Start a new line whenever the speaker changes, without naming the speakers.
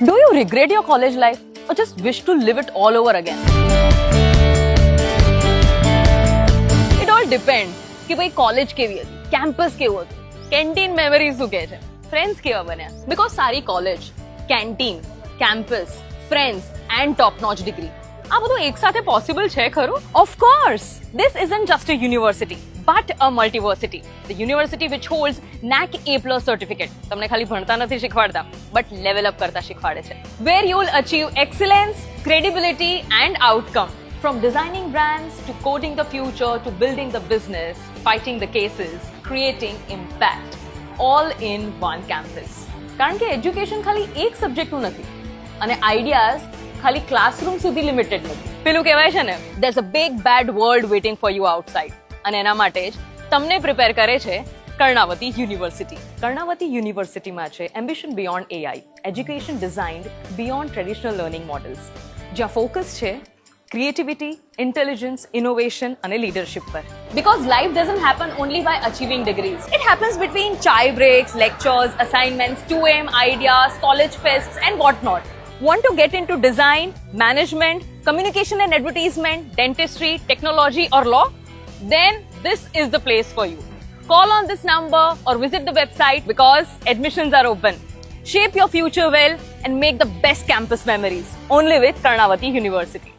Do you regret your college life or just wish to live it all over again? It all depends કે ભાઈ college કેવી હતી, campus કેવું હતું, canteen memory શું કહે છે, ફ્રેન્ડ્સ કેવા બન્યા. બીકોઝ સારી college, canteen, campus, friends and top notch degree આ બધું એકસાથે પોસિબલ છે ખરું? Of course. This isn't just a university but a multiversity. The university which holds NAC A+ certificate. તમને ખાલી ભણતા નથી શીખવાડતા but level up કરતા શીખવાડે છે. Where you will achieve excellence, credibility and outcome. From designing brands to coding the future to building the business, fighting the cases, creating impact. All in one campus. કારણ કે education ખાલી એક સબ્જેક્ટનું નથી અને ideas ખાલી ક્લાસરૂમ સુધી limited નથી. પેલું કહેવાય છે ને, there's a big bad world waiting for you outside. અને એના માટે જ તમને પ્રિપેર કરે છે કર્ણાવતી યુનિવર્સિટી. કર્ણાવતી યુનિવર્સિટીમાં છે ambition beyond AI, education designed beyond traditional learning models, જ્યાં ફોકસ છે ક્રિએટિવિટી, ઇન્ટેલિજન્સ, ઇનોવેશન અને લીડરશિપ પર. Because life doesn't happen only by achieving degrees. It happens between chai breaks, lectures, assignments, 2am ideas, college fests and whatnot. Want to get into design, management, communication and advertisement, dentistry, technology or law? Then this is the place for you. Call on this number or visit the website because admissions are open. Shape your future well and make the best campus memories only with Karnavati University.